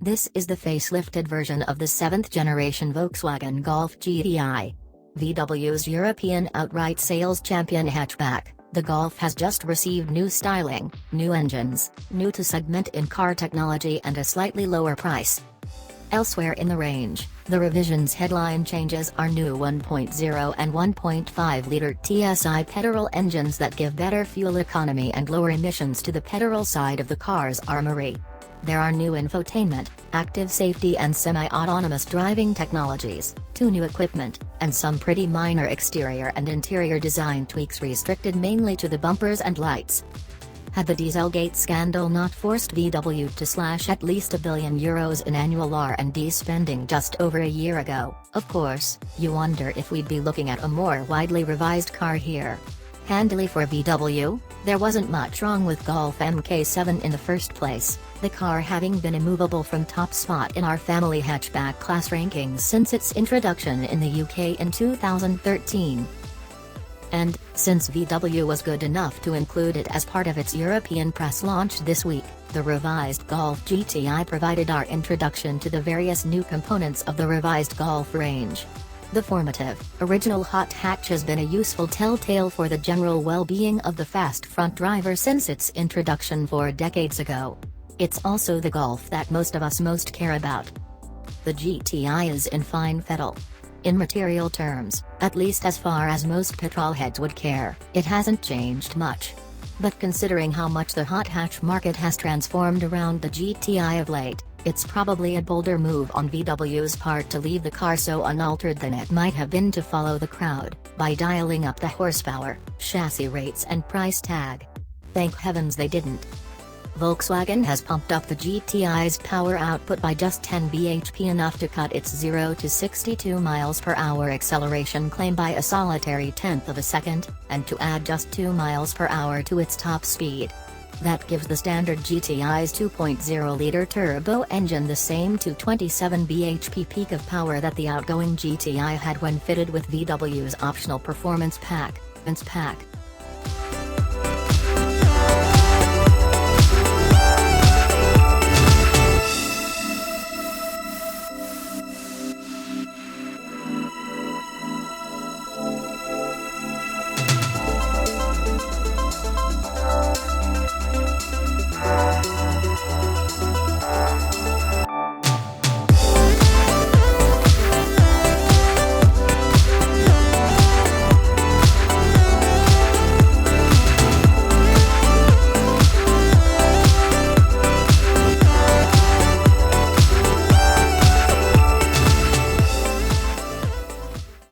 This is the facelifted version of the 7th-generation Volkswagen Golf GTI. VW's European outright sales champion hatchback, the Golf has just received new styling, new engines, new-to-segment in-car technology and a slightly lower price. Elsewhere in the range, the revision's headline changes are new 1.0 and 1.5-liter TSI petrol engines that give better fuel economy and lower emissions to the petrol side of the car's armory. There are new infotainment, active safety and semi-autonomous driving technologies, 2 new equipment, and some pretty minor exterior and interior design tweaks restricted mainly to the bumpers and lights. Had the Dieselgate scandal not forced VW to slash at least €1 billion in annual R&D spending just over a year ago, of course, you wonder if we'd be looking at a more widely revised car here. Handily for VW, there wasn't much wrong with Golf MK7 in the first place, the car having been immovable from top spot in our family hatchback class rankings since its introduction in the UK in 2013. And, since VW was good enough to include it as part of its European press launch this week, the revised Golf GTI provided our introduction to the various new components of the revised Golf range. The formative, original hot hatch has been a useful telltale for the general well-being of the fast front driver since its introduction 4 decades ago. It's also the Golf that most of us most care about. The GTI is in fine fettle. In material terms, at least as far as most petrolheads would care, it hasn't changed much. But considering how much the hot hatch market has transformed around the GTI of late, it's probably a bolder move on VW's part to leave the car so unaltered than it might have been to follow the crowd, by dialing up the horsepower, chassis rates and price tag. Thank heavens they didn't. Volkswagen has pumped up the GTI's power output by just 10 bhp, enough to cut its 0 to 62 miles per hour acceleration claim by a solitary tenth of a second, and to add just 2 miles per hour to its top speed. That gives the standard GTI's 2.0-liter turbo engine the same 227 bhp peak of power that the outgoing GTI had when fitted with VW's optional performance pack.